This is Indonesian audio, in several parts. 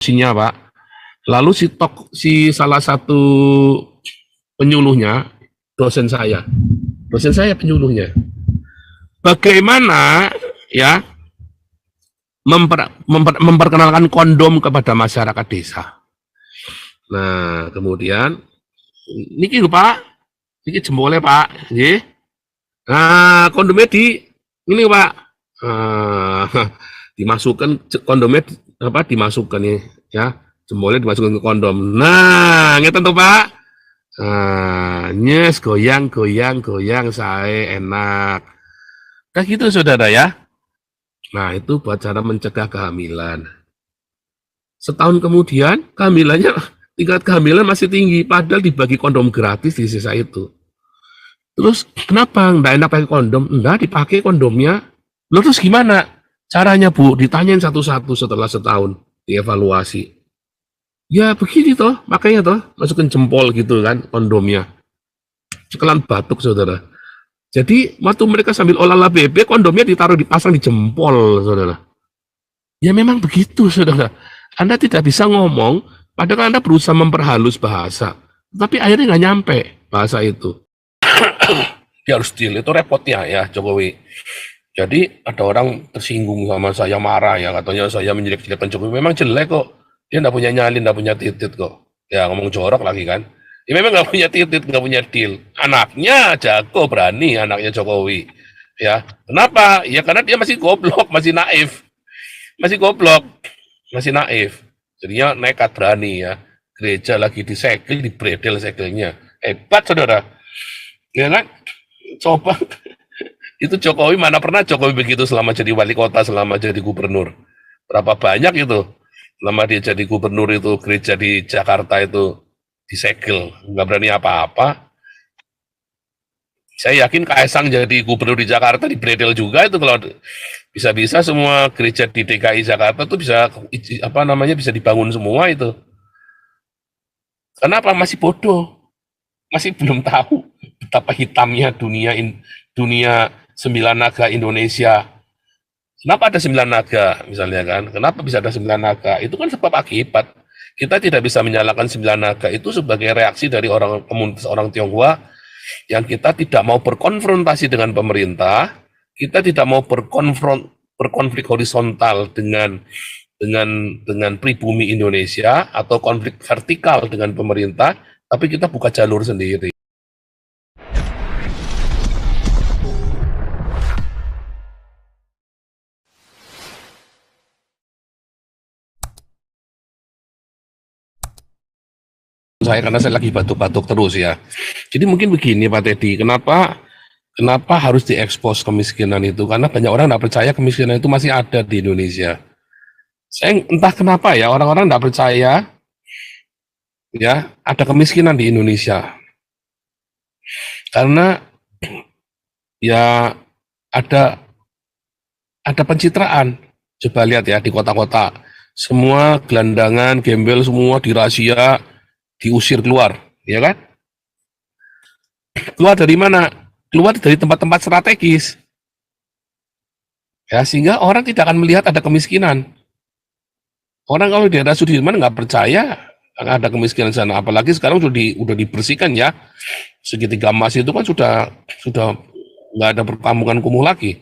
isinya, Pak. Lalu si salah satu penyuluhnya dosen saya penyuluhnya. Bagaimana ya memperkenalkan kondom kepada masyarakat desa. Nah, kemudian niki lho Pak, niki jempolnya Pak, nggih. Nah, kondomnya ini Pak. Dimasukkan kondomnya dimasukkan nih ya, jempolnya dimasukkan ke kondom. Nah, ngeten tuh Pak. Nyes goyang saya enak. Kayak gitu Saudara ya. Nah, itu buat cara mencegah kehamilan. Setahun kemudian kehamilannya tingkat kehamilan masih tinggi, padahal dibagi kondom gratis di sisa itu. Terus kenapa enggak enak pakai kondom? Enggak dipakai kondomnya. Loh terus gimana caranya Bu? Ditanyain satu-satu setelah setahun, dievaluasi. Ya begini toh, makanya toh masukin jempol gitu kan kondomnya. Cekelan batuk Saudara. Jadi waktu mereka sambil olah BB, kondomnya dipasang di jempol Saudara. Ya memang begitu Saudara. Anda tidak bisa ngomong, padahal Anda berusaha memperhalus bahasa, tapi akhirnya nggak nyampe bahasa itu. Dia harus deal, itu repotnya ya Jokowi. Jadi ada orang tersinggung sama saya, marah ya, katanya saya menjelek-jelekan Jokowi. Memang jelek kok, dia nggak punya nyalin, nggak punya titit kok. Ya ngomong jorok lagi kan. Ya memang nggak punya titit, nggak punya deal. Anaknya jago, berani anaknya Jokowi. Ya, kenapa? Ya karena dia masih goblok, masih naif. Masih goblok, masih naif. Jadinya nekat berani ya. Gereja lagi disegel, dibredel segelnya. Hebat Saudara. Ya kan? Coba itu Jokowi, mana pernah Jokowi begitu selama jadi wali kota, selama jadi gubernur. Berapa banyak itu selama dia jadi gubernur itu gereja di Jakarta itu disegel, nggak berani apa-apa. Saya yakin Kaisang jadi gubernur di Jakarta dibredel juga itu, kalau bisa-bisa semua gereja di DKI Jakarta tuh bisa bisa dibangun semua itu. Kenapa? Masih bodoh, masih belum tahu betapa hitamnya dunia 9 naga Indonesia. Kenapa ada 9 naga misalnya kan? Kenapa bisa ada 9 naga? Itu kan sebab akibat. Kita tidak bisa menyalahkan 9 naga itu sebagai reaksi dari komunitas orang Tionghoa yang kita tidak mau berkonfrontasi dengan pemerintah, kita tidak mau berkonflik horizontal dengan pribumi Indonesia atau konflik vertikal dengan pemerintah, tapi kita buka jalur sendiri. Karena saya lagi batuk-batuk terus ya. Jadi mungkin begini Pak Teddy, kenapa harus diekspos kemiskinan itu? Karena banyak orang tidak percaya kemiskinan itu masih ada di Indonesia. Saya entah kenapa ya, orang-orang tidak percaya ya ada kemiskinan di Indonesia. Karena ya ada pencitraan. Coba lihat ya di kota-kota, semua gelandangan, gembel semua dirazia, diusir keluar, ya kan? Keluar dari mana? Keluar dari tempat-tempat strategis. Ya, sehingga orang tidak akan melihat ada kemiskinan. Orang kalau di daerah Sudirman nggak percaya ada kemiskinan sana, apalagi sekarang sudah dibersihkan ya. Segitiga emas itu kan sudah nggak ada perkampungan kumuh lagi.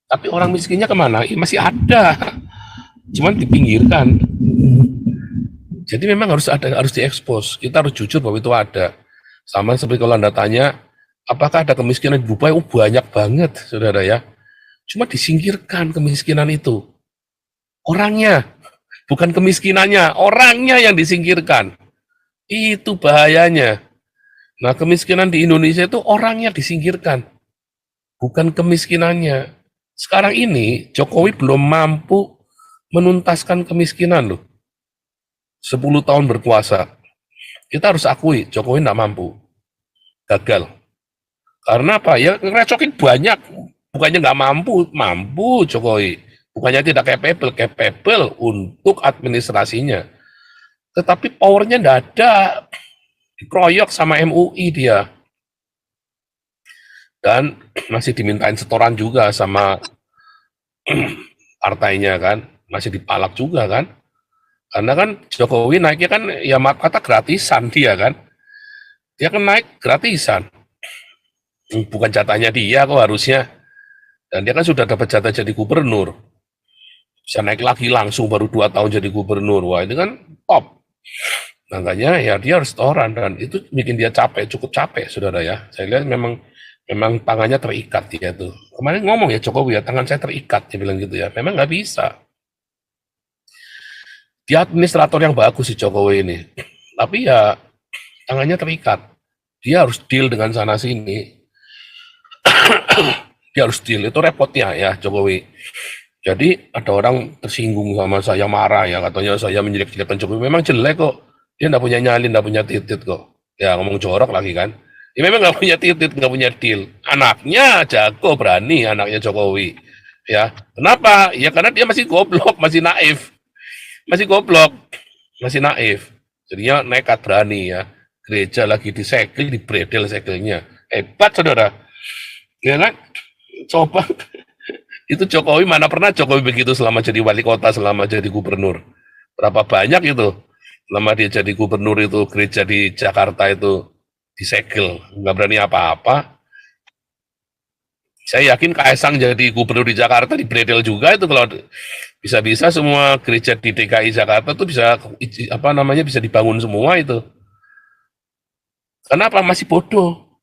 Tapi orang miskinnya kemana? Ya, masih ada, cuman dipinggirkan. Jadi memang harus diekspos. Kita harus jujur bahwa itu ada. Sama seperti kalau Anda tanya, apakah ada kemiskinan di Dubai? Oh, banyak banget, Saudara ya. Cuma disingkirkan kemiskinan itu. Orangnya, bukan kemiskinannya, orangnya yang disingkirkan. Itu bahayanya. Nah, kemiskinan di Indonesia itu orangnya disingkirkan, bukan kemiskinannya. Sekarang ini Jokowi belum mampu menuntaskan kemiskinan loh. 10 tahun berkuasa. Kita harus akui Jokowi tidak mampu. Gagal. Karena apa? Ya ngerecokin banyak. Bukannya nggak mampu Jokowi. Bukannya tidak capable untuk administrasinya. Tetapi powernya nggak ada. Dikeroyok sama MUI dia. Dan masih dimintain setoran juga sama partainya kan. masih dipalak juga kan. Karena kan Jokowi naiknya kan ya maaf kata gratisan dia kan. Dia kan naik gratisan. Bukan jatahnya dia kok harusnya. Dan dia kan sudah dapat jatah jadi gubernur. Bisa naik lagi langsung baru 2 tahun jadi gubernur. Wah ini kan top. Makanya ya dia harus setoran dan itu bikin dia capek, cukup capek saudara ya. Saya lihat memang memang tangannya terikat dia tuh. Kemarin ngomong ya Jokowi ya, tangan saya terikat, dia bilang gitu ya. Memang nggak bisa. Dia administrator yang bagus si Jokowi ini. Tapi ya tangannya terikat. Dia harus deal dengan sana sini. Dia harus deal, itu repotnya ya Jokowi. Jadi ada orang tersinggung sama saya, marah ya, katanya saya menjelek-jelekan Jokowi. Memang jelek kok. Dia nggak punya nyali, nggak punya titit kok. Ya ngomong jorok lagi kan. Ya memang nggak punya titit, nggak punya deal. Anaknya jago, berani anaknya Jokowi. Ya, kenapa? Ya karena dia masih goblok, masih naif. Masih goblok, masih naif. Jadinya nekat berani ya. Gereja lagi disegel, dibredel segelnya. Hebat saudara. Ya kan? Coba itu Jokowi, mana pernah Jokowi begitu selama jadi wali kota, selama jadi gubernur. Berapa banyak itu selama dia jadi gubernur itu gereja di Jakarta itu disegel, nggak berani apa-apa. Saya yakin Kaisang jadi gubernur di Jakarta dibredel juga itu, kalau bisa-bisa semua gereja di DKI Jakarta tuh bisa apa namanya bisa dibangun semua itu. Kenapa? Masih bodoh,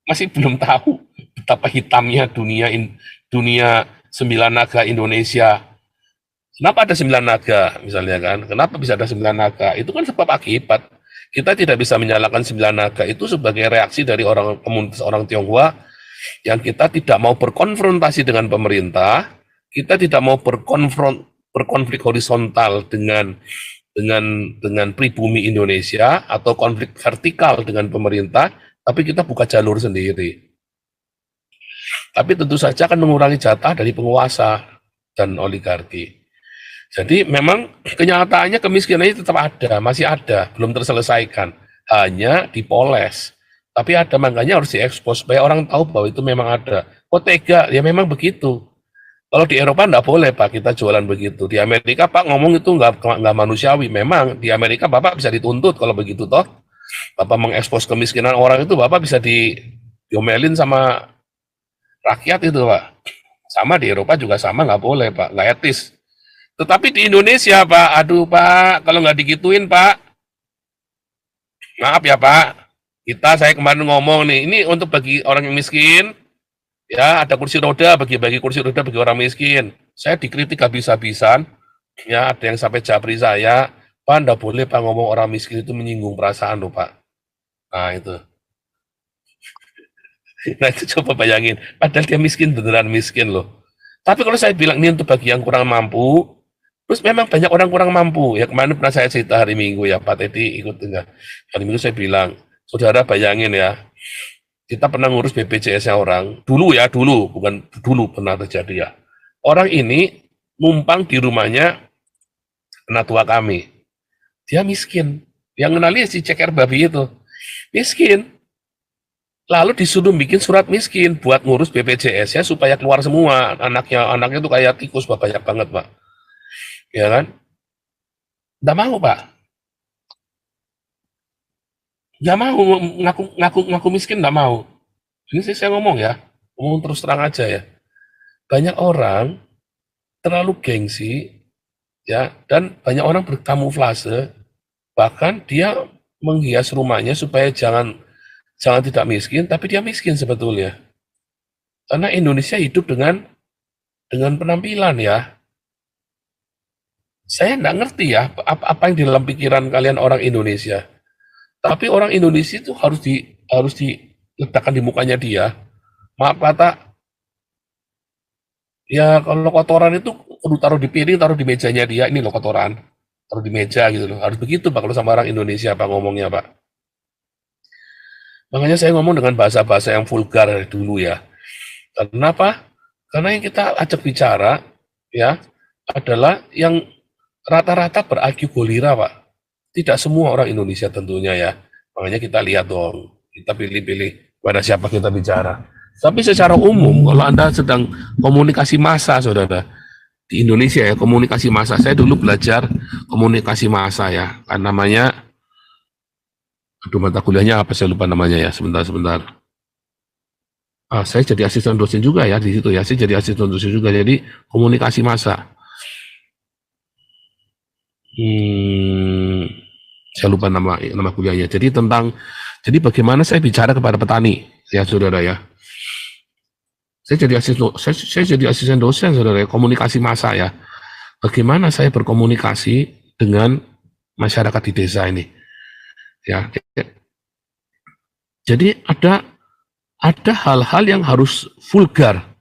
masih belum tahu betapa hitamnya dunia sembilan naga Indonesia. Kenapa ada 9 naga misalnya kan? Kenapa bisa ada 9 naga? Itu kan sebab akibat. Kita tidak bisa menyalahkan 9 naga itu sebagai reaksi dari orang komunitas orang Tionghoa yang kita tidak mau berkonfrontasi dengan pemerintah, kita tidak mau berkonflik horizontal dengan pribumi Indonesia atau konflik vertikal dengan pemerintah, tapi kita buka jalur sendiri. Tapi tentu saja akan mengurangi jatah dari penguasa dan oligarki. Jadi memang kenyataannya kemiskinan itu tetap ada, masih ada, belum terselesaikan, hanya dipoles. Tapi ada, makanya harus diekspos supaya orang tahu bahwa itu memang ada. Kok tega? Ya memang begitu. Kalau di Eropa nggak boleh Pak kita jualan begitu. Di Amerika Pak ngomong itu nggak manusiawi. Memang di Amerika Bapak bisa dituntut kalau begitu toh. Bapak mengekspos kemiskinan orang itu Bapak bisa diomelin sama rakyat itu Pak. Sama di Eropa juga sama, nggak boleh Pak, nggak etis. Tetapi di Indonesia Pak, aduh Pak, kalau nggak digituin Pak, maaf ya Pak, saya kemarin ngomong nih, ini untuk bagi orang yang miskin, ya ada kursi roda, bagi-bagi kursi roda bagi orang miskin. Saya dikritik habis-habisan, ya ada yang sampai japri saya, Pak nggak boleh Pak ngomong orang miskin itu menyinggung perasaan loh Pak. Nah itu. Nah itu coba bayangin, padahal dia miskin, beneran miskin loh. Tapi kalau saya bilang ini untuk bagi yang kurang mampu, terus memang banyak orang kurang mampu. Ya kemarin pernah saya cerita hari Minggu ya, Pak Teddy ikut enggak. Hari Minggu saya bilang, saudara bayangin ya, kita pernah ngurus BPJS-nya orang, dulu ya, bukan dulu pernah terjadi ya. Orang ini numpang di rumahnya anak tua kami. Dia miskin. Yang kenali si ceker babi itu. Miskin. Lalu disuruh bikin surat miskin buat ngurus BPJS ya supaya keluar semua. Anaknya tuh kayak tikus Pak, banyak banget Pak. Ya kan? Nggak mau Pak. Nggak mau ngaku miskin, nggak mau. Ini saya ngomong ya, ngomong terus terang aja ya. Banyak orang terlalu gengsi ya, dan banyak orang berkamuflase, bahkan dia menghias rumahnya supaya jangan tidak miskin, tapi dia miskin sebetulnya. Karena Indonesia hidup dengan penampilan ya. Saya nggak ngerti ya apa yang di dalam pikiran kalian orang Indonesia. Tapi orang Indonesia itu harus diletakkan di mukanya dia. Maaf kata, ya kalau kotoran itu kudu taruh di piring, taruh di mejanya dia. Ini loh kotoran, taruh di meja gitu loh. Harus begitu Pak kalau sama orang Indonesia Pak ngomongnya Pak. Makanya saya ngomong dengan bahasa-bahasa yang vulgar dulu ya. Kenapa? Karena yang kita ajak bicara ya adalah yang rata-rata ber-IQ golira Pak. Tidak semua orang Indonesia tentunya ya. Makanya kita lihat dong, kita pilih-pilih pada siapa kita bicara. Tapi secara umum, kalau Anda sedang komunikasi massa, saudara, di Indonesia ya, komunikasi massa. Saya dulu belajar komunikasi massa ya, kan namanya, aduh mata kuliahnya apa saya lupa namanya ya, sebentar. Saya jadi asisten dosen juga ya di situ ya, saya jadi asisten dosen juga, jadi komunikasi massa. Hmm, saya lupa nama kuliahnya. Jadi bagaimana saya bicara kepada petani ya saudara ya. Saya jadi asisten dosen saudara ya, komunikasi massa ya. Bagaimana saya berkomunikasi dengan masyarakat di desa ini ya. Jadi ada hal-hal yang harus vulgar.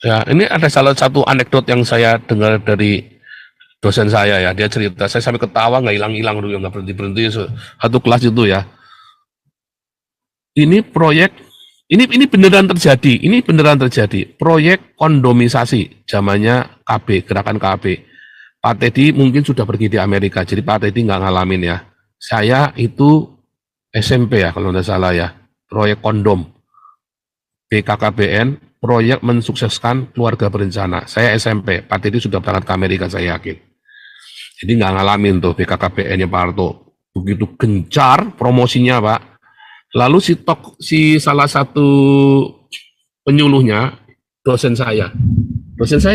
Ya, ini ada salah satu anekdot yang saya dengar dari dosen saya ya. Dia cerita, saya sampai ketawa nggak hilang-hilang dulu, nggak berhenti-berhenti satu kelas itu ya. Ini proyek, ini beneran terjadi. Ini beneran terjadi. Proyek kondomisasi zamannya KB, gerakan KB. Pak Teddy mungkin sudah pergi di Amerika, jadi Pak Teddy nggak ngalamin ya. Saya itu SMP ya kalau nggak salah ya. Proyek kondom. BKKBN, proyek mensukseskan keluarga berencana. Saya SMP, Pak Teddy sudah berangkat ke Amerika saya yakin. Jadi nggak ngalamin tuh BKKBN-nya Pak Harto. Begitu gencar promosinya Pak. Lalu si salah satu penyuluhnya, dosen saya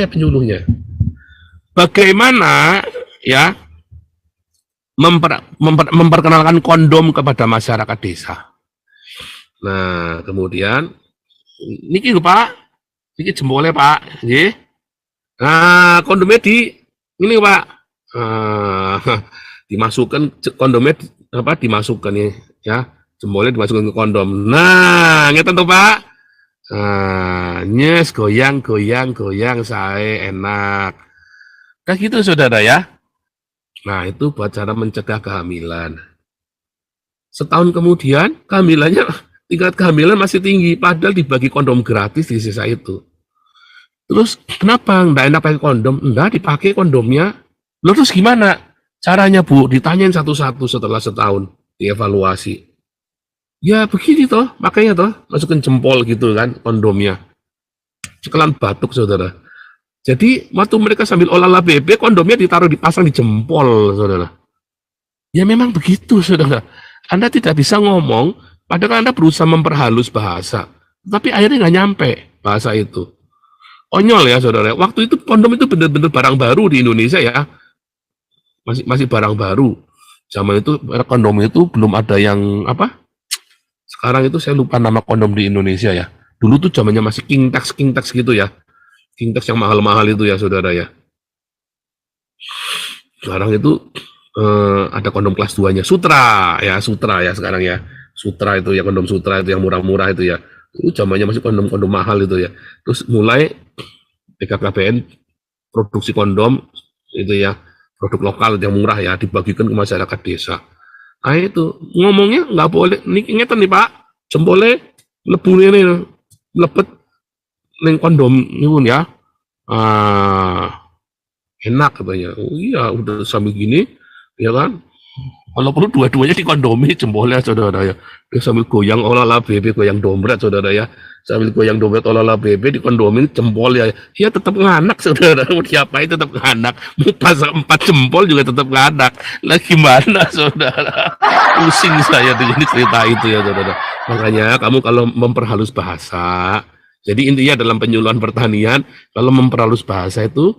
penyuluhnya. Bagaimana ya memperkenalkan kondom kepada masyarakat desa. Nah, kemudian niki lho Pak, niki jempolnya Pak, nggih. Nah, kondomnya ini Pak, dimasukkan kondomnya dimasukkan ya, jempolnya dimasukkan ke kondom. Nah, ngeten tuh Pak. Nyes goyang saya enak. Kayak gitu saudara ya. Nah, itu buat cara mencegah kehamilan. Setahun kemudian kehamilannya, tingkat kehamilan masih tinggi, padahal dibagi kondom gratis di sisa itu. Terus kenapa nggak enak pakai kondom? Enggak dipakai kondomnya. Lalu terus gimana caranya Bu? Ditanyain satu-satu setelah setahun, dievaluasi. Ya begini toh, makanya toh masukin jempol gitu kan kondomnya. Sekelan batuk saudara. Jadi waktu mereka sambil olahraga BB, kondomnya dipasang di jempol saudara. Ya memang begitu saudara. Anda tidak bisa ngomong, padahal Anda berusaha memperhalus bahasa. Tapi akhirnya nggak nyampe bahasa itu. Konyol ya saudara. Waktu itu kondom itu benar-benar barang baru di Indonesia ya. Masih barang baru. Zaman itu kondom itu belum ada yang apa? Sekarang itu saya lupa nama kondom di Indonesia ya. Dulu tuh zamannya masih King Tax gitu ya. King Tax yang mahal-mahal itu ya saudara ya. Sekarang itu ada kondom kelas 2-nya Sutra ya sekarang ya. Sutra itu ya, kondom Sutra itu yang murah-murah itu ya. Itu zamannya masih kondom mahal itu ya. Terus mulai BKKBN produksi kondom itu ya, produk lokal yang murah ya, dibagikan ke masyarakat desa. Nah itu ngomongnya nggak boleh, ngeten nih Pak, jempolnya lebu ini lepet neng kondom ini ya, enak katanya. Oh iya udah sambil gini ya kan, kalau perlu dua-duanya dikondomi jempolnya saudara ya. Dia sambil goyang olah BB, goyang dompet saudara ya, sambil goyang dompet olah BB dikondomin jempol ya. Ya tetap nganak saudara, mau diapain tetap nganak, mau pasang 4 jempol juga tetap nganak. Lah gimana saudara, pusing saya tuh jadi cerita itu ya saudara. Makanya kamu kalau memperhalus bahasa, jadi intinya dalam penyuluhan pertanian, kalau memperhalus bahasa itu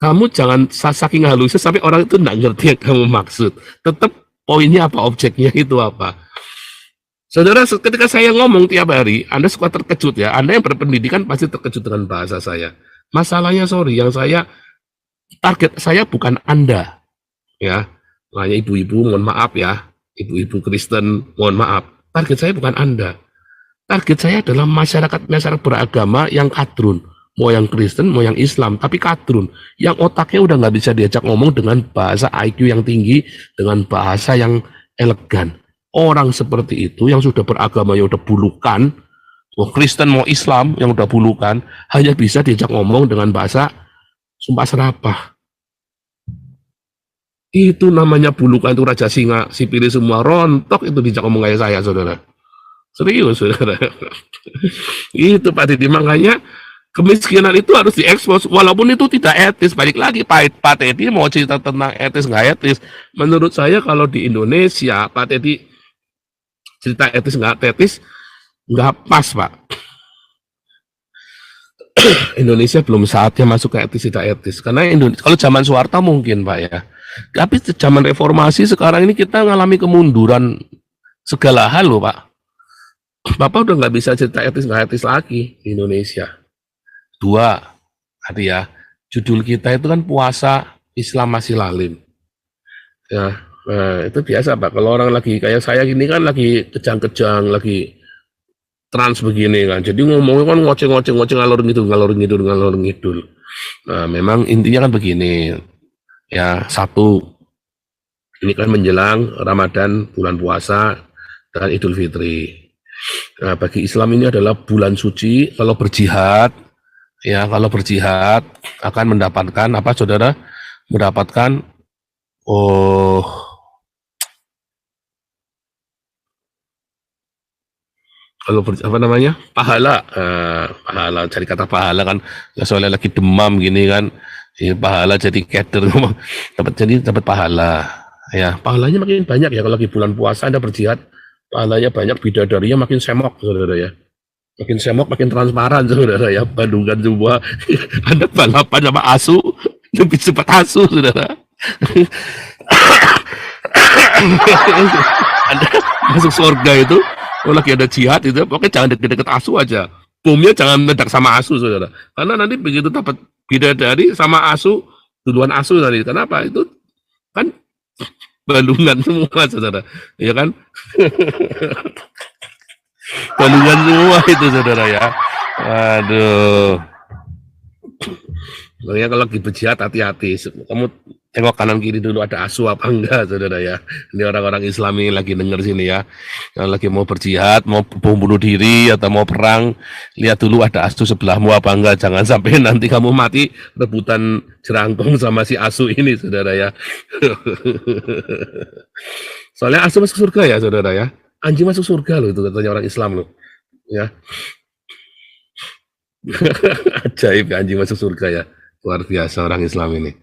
kamu jangan saking halusnya sampai orang itu nggak ngerti yang kamu maksud. Tetap poinnya apa, objeknya itu apa. Saudara, ketika saya ngomong tiap hari, Anda suka terkejut ya. Anda yang berpendidikan pasti terkejut dengan bahasa saya. Masalahnya yang saya target saya bukan Anda. Ya, makanya ibu-ibu mohon maaf ya. Ibu-ibu Kristen mohon maaf. Target saya bukan Anda. Target saya adalah masyarakat beragama yang kadrun. Mau yang Kristen, mau yang Islam, tapi kadrun. Yang otaknya udah nggak bisa diajak ngomong dengan bahasa IQ yang tinggi, dengan bahasa yang elegan. Orang seperti itu yang sudah beragama, yang udah bulukan, mau Kristen, mau Islam, yang udah bulukan, hanya bisa diajak ngomong dengan bahasa sumpah serapah. Itu namanya bulukan, itu Raja Singa, sipilih semua rontok, itu diajak ngomong kayak saya, saudara. Serius, saudara. Itu Pak Didi, makanya Kemiskinan itu harus diekspos, walaupun itu tidak etis. Balik lagi, Pak Teddy mau cerita tentang etis nggak etis. Menurut saya kalau di Indonesia, Pak Teddy cerita etis nggak etis, nggak pas, Pak. Indonesia belum saatnya masuk ke etis tidak etis. Karena Indonesia, kalau zaman Soeharto mungkin, Pak ya. Tapi zaman reformasi sekarang ini kita mengalami kemunduran segala hal loh, Pak. Bapak udah nggak bisa cerita etis nggak etis lagi di Indonesia. Dua, tadi ya, judul kita itu kan puasa Islam masih lalim. Ya, itu biasa Pak. Kalau orang lagi kayak saya gini kan lagi kejang-kejang, lagi trans begini kan. Jadi ngomongnya kan ngoceng-ngoceng ngalor ngidul. Nah, memang intinya kan begini. Ya, satu, ini kan menjelang Ramadan, bulan puasa, dan Idul Fitri. Nah, bagi Islam ini adalah bulan suci. Kalau berjihad akan mendapatkan apa, saudara? Mendapatkan kalau apa namanya, pahala, cari kata pahala kan, nggak soalnya lagi demam gini kan, ya, pahala jadi keder, dapat pahala. Ya, pahalanya makin banyak ya kalau lagi bulan puasa Anda berjihad, pahalanya banyak, bidadarinya makin semok, saudara ya. Makin semok, makin transparan, saudara ya. Bandungkan semua. Anda balapan sama asu, lebih cepat asu, saudara. Anda masuk surga itu, kalau lagi ada jihad itu, pokoknya jangan deket-deket asu aja. Bomnya jangan meledak sama asu, saudara. Karena nanti begitu dapat bidadari sama asu, duluan asu tadi. Kenapa? Itu kan balungan semua, saudara. Ya kan? Balungan semua itu, saudara ya. Aduh. Makanya kalau lagi berjihad hati-hati. Kamu tengok kanan kiri dulu ada asu apa enggak, saudara ya. Ini orang-orang Islam ini lagi denger sini ya. Kalau lagi mau berjihad, mau bunuh diri atau mau perang, lihat dulu ada asu sebelahmu apa enggak. Jangan sampai nanti kamu mati rebutan jerangkong sama si asu ini, saudara ya. Soalnya asu masuk surga ya, saudara ya. Anjing masuk surga loh, itu katanya orang Islam loh. Ya. Ajaib ya, anjing masuk surga ya. Luar biasa orang Islam ini.